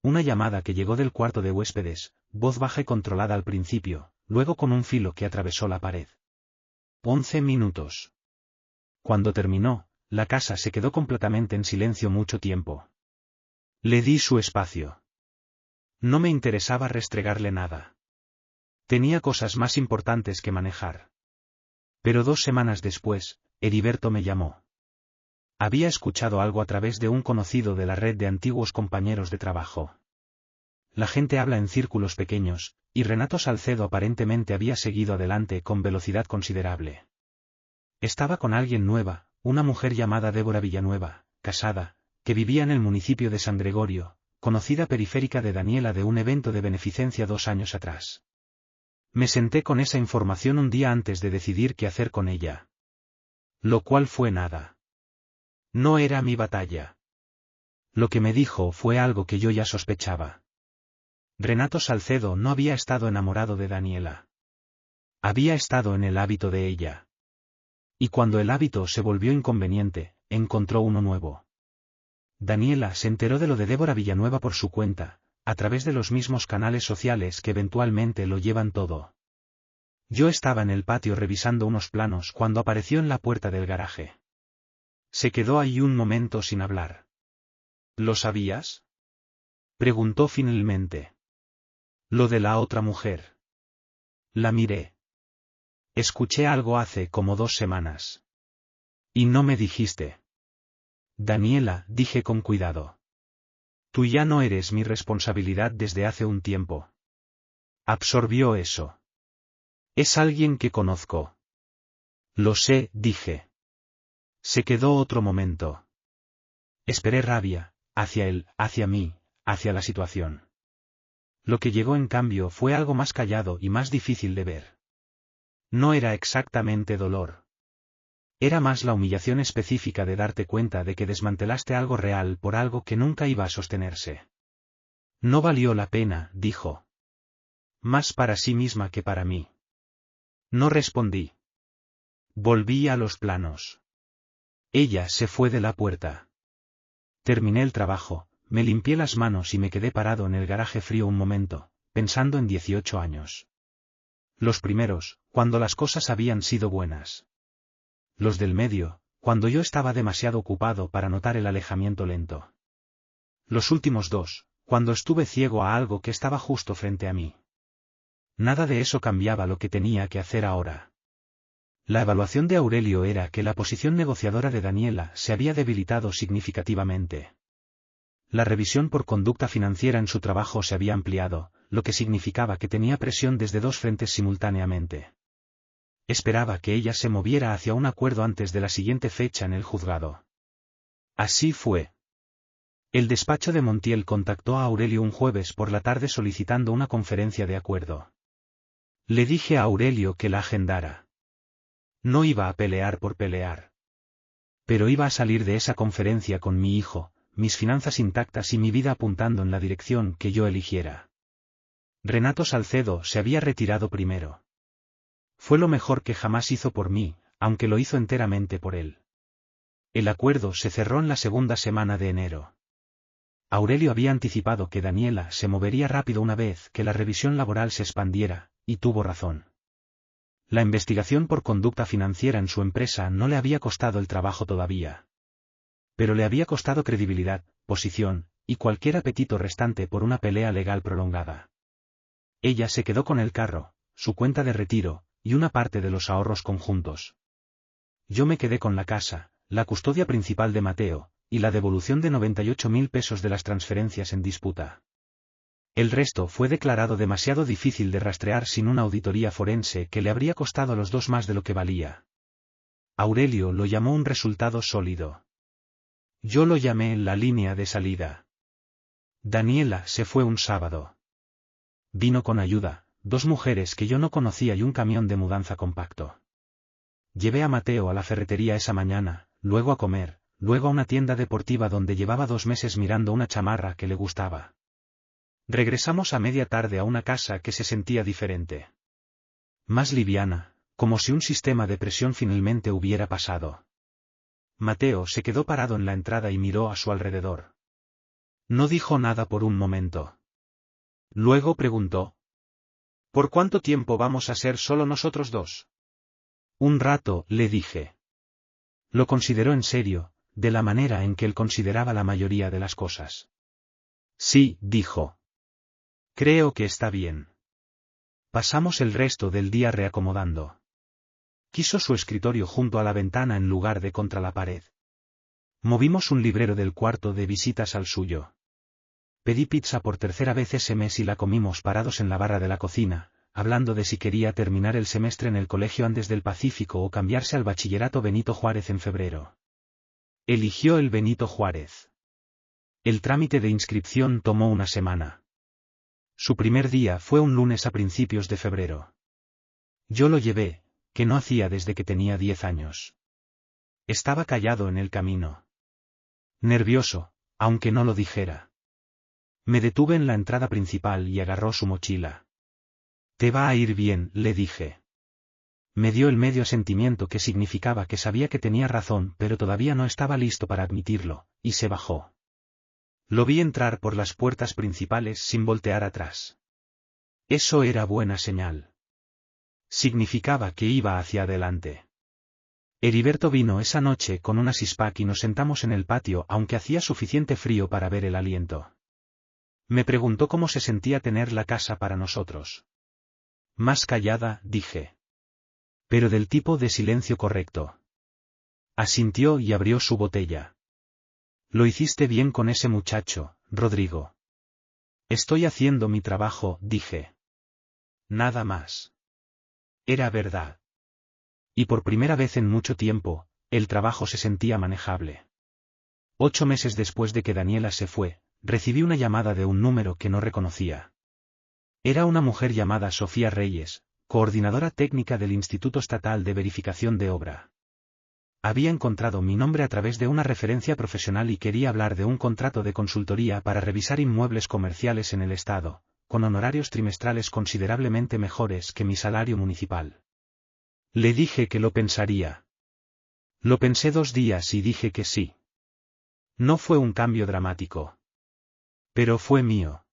Una llamada que llegó del cuarto de huéspedes, voz baja y controlada al principio, luego con un filo que atravesó la pared. 11 minutos. Cuando terminó, la casa se quedó completamente en silencio mucho tiempo. Le di su espacio. No me interesaba restregarle nada. Tenía cosas más importantes que manejar. Pero 2 semanas después, Heriberto me llamó. Había escuchado algo a través de un conocido de la red de antiguos compañeros de trabajo. La gente habla en círculos pequeños, y Renato Salcedo aparentemente había seguido adelante con velocidad considerable. Estaba con alguien nueva, una mujer llamada Débora Villanueva, casada, que vivía en el municipio de San Gregorio, conocida periférica de Daniela de un evento de beneficencia 2 años atrás. Me senté con esa información un día antes de decidir qué hacer con ella. Lo cual fue nada. No era mi batalla. Lo que me dijo fue algo que yo ya sospechaba. Renato Salcedo no había estado enamorado de Daniela. Había estado en el hábito de ella. Y cuando el hábito se volvió inconveniente, encontró uno nuevo. Daniela se enteró de lo de Débora Villanueva por su cuenta, a través de los mismos canales sociales que eventualmente lo llevan todo. Yo estaba en el patio revisando unos planos cuando apareció en la puerta del garaje. Se quedó ahí un momento sin hablar. ¿Lo sabías?, preguntó finalmente. Lo de la otra mujer. La miré. Escuché algo hace como 2 semanas. Y no me dijiste. Daniela, dije con cuidado. Tú ya no eres mi responsabilidad desde hace un tiempo. Absorbió eso. Es alguien que conozco. Lo sé, dije. Se quedó otro momento. Esperé rabia, hacia él, hacia mí, hacia la situación. Lo que llegó en cambio fue algo más callado y más difícil de ver. No era exactamente dolor. Era más la humillación específica de darte cuenta de que desmantelaste algo real por algo que nunca iba a sostenerse. No valió la pena, dijo. Más para sí misma que para mí. No respondí. Volví a los planos. Ella se fue de la puerta. Terminé el trabajo, me limpié las manos y me quedé parado en el garaje frío un momento, pensando en 18 años. Los primeros, cuando las cosas habían sido buenas. Los del medio, cuando yo estaba demasiado ocupado para notar el alejamiento lento. Los últimos 2, cuando estuve ciego a algo que estaba justo frente a mí. Nada de eso cambiaba lo que tenía que hacer ahora. La evaluación de Aurelio era que la posición negociadora de Daniela se había debilitado significativamente. La revisión por conducta financiera en su trabajo se había ampliado, lo que significaba que tenía presión desde 2 frentes simultáneamente. Esperaba que ella se moviera hacia un acuerdo antes de la siguiente fecha en el juzgado. Así fue. El despacho de Montiel contactó a Aurelio un jueves por la tarde solicitando una conferencia de acuerdo. Le dije a Aurelio que la agendara. No iba a pelear por pelear. Pero iba a salir de esa conferencia con mi hijo, mis finanzas intactas y mi vida apuntando en la dirección que yo eligiera. Renato Salcedo se había retirado primero. Fue lo mejor que jamás hizo por mí, aunque lo hizo enteramente por él. El acuerdo se cerró en la segunda semana de enero. Aurelio había anticipado que Daniela se movería rápido una vez que la revisión laboral se expandiera, y tuvo razón. La investigación por conducta financiera en su empresa no le había costado el trabajo todavía. Pero le había costado credibilidad, posición, y cualquier apetito restante por una pelea legal prolongada. Ella se quedó con el carro, su cuenta de retiro, y una parte de los ahorros conjuntos. Yo me quedé con la casa, la custodia principal de Mateo, y la devolución de 98.000 pesos de las transferencias en disputa. El resto fue declarado demasiado difícil de rastrear sin una auditoría forense que le habría costado a los 2 más de lo que valía. Aurelio lo llamó un resultado sólido. Yo lo llamé la línea de salida. Daniela se fue un sábado. Vino con ayuda, 2 mujeres que yo no conocía y un camión de mudanza compacto. Llevé a Mateo a la ferretería esa mañana, luego a comer, luego a una tienda deportiva donde llevaba 2 meses mirando una chamarra que le gustaba. Regresamos a media tarde a una casa que se sentía diferente. Más liviana, como si un sistema de presión finalmente hubiera pasado. Mateo se quedó parado en la entrada y miró a su alrededor. No dijo nada por un momento. Luego preguntó. ¿Por cuánto tiempo vamos a ser solo nosotros 2? Un rato, le dije. Lo consideró en serio, de la manera en que él consideraba la mayoría de las cosas. Sí, dijo. Creo que está bien. Pasamos el resto del día reacomodando. Quiso su escritorio junto a la ventana en lugar de contra la pared. Movimos un librero del cuarto de visitas al suyo. Pedí pizza por 3ª vez ese mes y la comimos parados en la barra de la cocina, hablando de si quería terminar el semestre en el Colegio Andes del Pacífico o cambiarse al bachillerato Benito Juárez en febrero. Eligió el Benito Juárez. El trámite de inscripción tomó una semana. Su primer día fue un lunes a principios de febrero. Yo lo llevé, que no hacía desde que tenía 10 años. Estaba callado en el camino. Nervioso, aunque no lo dijera. Me detuve en la entrada principal y agarró su mochila. Te va a ir bien, le dije. Me dio el medio asentimiento que significaba que sabía que tenía razón pero todavía no estaba listo para admitirlo, y se bajó. Lo vi entrar por las puertas principales sin voltear atrás. Eso era buena señal. Significaba que iba hacia adelante. Heriberto vino esa noche con una six-pack y nos sentamos en el patio aunque hacía suficiente frío para ver el aliento. Me preguntó cómo se sentía tener la casa para nosotros. Más callada, dije. Pero del tipo de silencio correcto. Asintió y abrió su botella. Lo hiciste bien con ese muchacho, Rodrigo. Estoy haciendo mi trabajo, dije. Nada más. Era verdad. Y por primera vez en mucho tiempo, el trabajo se sentía manejable. 8 meses después de que Daniela se fue, recibí una llamada de un número que no reconocía. Era una mujer llamada Sofía Reyes, coordinadora técnica del Instituto Estatal de Verificación de Obra. Había encontrado mi nombre a través de una referencia profesional y quería hablar de un contrato de consultoría para revisar inmuebles comerciales en el Estado, con honorarios trimestrales considerablemente mejores que mi salario municipal. Le dije que lo pensaría. Lo pensé 2 días y dije que sí. No fue un cambio dramático. Pero fue mío.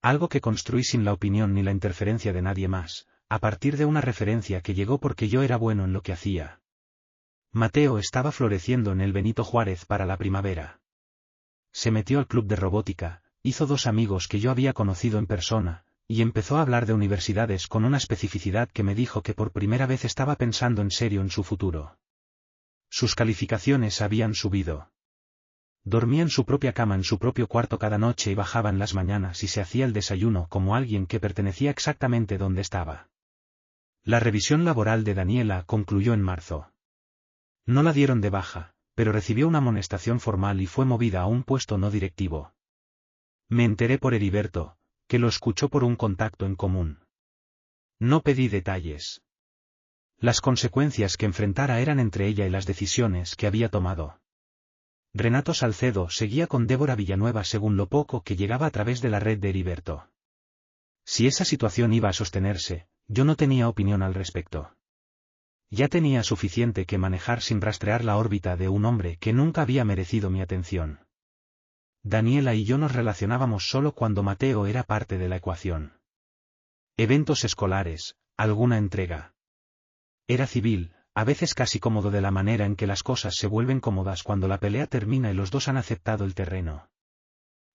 Algo que construí sin la opinión ni la interferencia de nadie más, a partir de una referencia que llegó porque yo era bueno en lo que hacía. Mateo estaba floreciendo en el Benito Juárez para la primavera. Se metió al club de robótica, hizo 2 amigos que yo había conocido en persona, y empezó a hablar de universidades con una especificidad que me dijo que por primera vez estaba pensando en serio en su futuro. Sus calificaciones habían subido. Dormía en su propia cama en su propio cuarto cada noche y bajaba en las mañanas y se hacía el desayuno como alguien que pertenecía exactamente donde estaba. La revisión laboral de Daniela concluyó en marzo. No la dieron de baja, pero recibió una amonestación formal y fue movida a un puesto no directivo. Me enteré por Heriberto, que lo escuchó por un contacto en común. No pedí detalles. Las consecuencias que enfrentara eran entre ella y las decisiones que había tomado. Renato Salcedo seguía con Débora Villanueva según lo poco que llegaba a través de la red de Heriberto. Si esa situación iba a sostenerse, yo no tenía opinión al respecto. Ya tenía suficiente que manejar sin rastrear la órbita de un hombre que nunca había merecido mi atención. Daniela y yo nos relacionábamos solo cuando Mateo era parte de la ecuación. Eventos escolares, alguna entrega. Era civil, a veces casi cómodo de la manera en que las cosas se vuelven cómodas cuando la pelea termina y los dos han aceptado el terreno.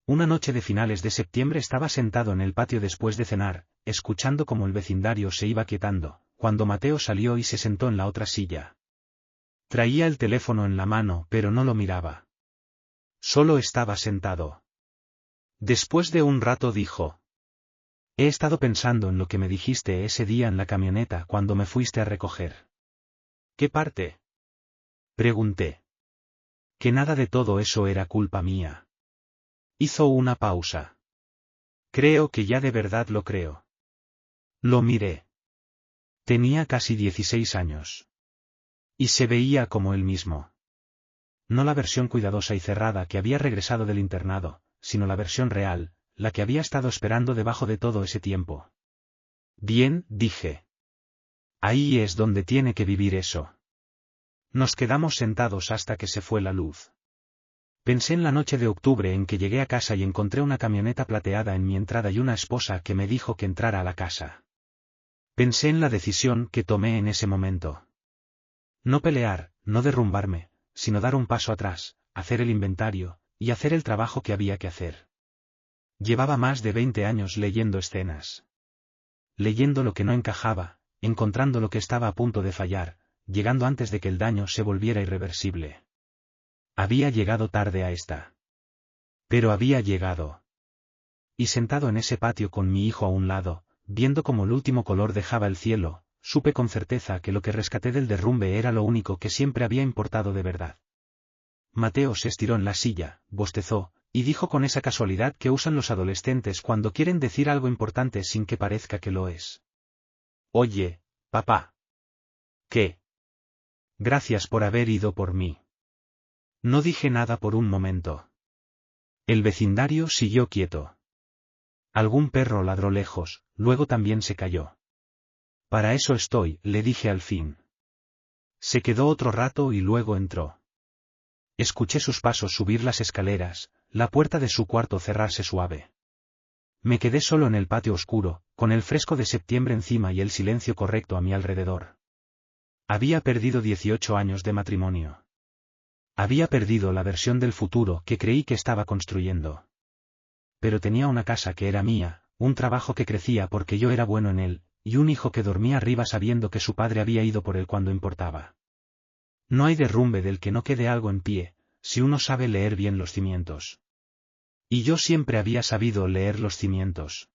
Una noche de finales de septiembre estaba sentado en el patio después de cenar, escuchando cómo el vecindario se iba quietando, cuando Mateo salió y se sentó en la otra silla. Traía el teléfono en la mano pero no lo miraba. Solo estaba sentado. Después de un rato dijo: He estado pensando en lo que me dijiste ese día en la camioneta cuando me fuiste a recoger. ¿Qué parte? Pregunté. Que nada de todo eso era culpa mía. Hizo una pausa. Creo que ya de verdad lo creo. Lo miré. Tenía casi 16 años. Y se veía como él mismo. No la versión cuidadosa y cerrada que había regresado del internado, sino la versión real, la que había estado esperando debajo de todo ese tiempo. Bien, dije. Ahí es donde tiene que vivir eso. Nos quedamos sentados hasta que se fue la luz. Pensé en la noche de octubre en que llegué a casa y encontré una camioneta plateada en mi entrada y una esposa que me dijo que entrara a la casa. Pensé en la decisión que tomé en ese momento. No pelear, no derrumbarme, sino dar un paso atrás, hacer el inventario, y hacer el trabajo que había que hacer. Llevaba más de 20 años leyendo escenas. Leyendo lo que no encajaba, encontrando lo que estaba a punto de fallar, llegando antes de que el daño se volviera irreversible. Había llegado tarde a esta. Pero había llegado. Y sentado en ese patio con mi hijo a un lado, viendo cómo el último color dejaba el cielo, supe con certeza que lo que rescaté del derrumbe era lo único que siempre había importado de verdad. Mateo se estiró en la silla, bostezó, y dijo con esa casualidad que usan los adolescentes cuando quieren decir algo importante sin que parezca que lo es. Oye, papá. ¿Qué? Gracias por haber ido por mí. No dije nada por un momento. El vecindario siguió quieto. Algún perro ladró lejos, luego también se calló. Para eso estoy, le dije al fin. Se quedó otro rato y luego entró. Escuché sus pasos subir las escaleras, la puerta de su cuarto cerrarse suave. Me quedé solo en el patio oscuro, con el fresco de septiembre encima y el silencio correcto a mi alrededor. Había perdido 18 años de matrimonio. Había perdido la versión del futuro que creí que estaba construyendo. Pero tenía una casa que era mía, un trabajo que crecía porque yo era bueno en él, y un hijo que dormía arriba sabiendo que su padre había ido por él cuando importaba. No hay derrumbe del que no quede algo en pie, si uno sabe leer bien los cimientos. Y yo siempre había sabido leer los cimientos.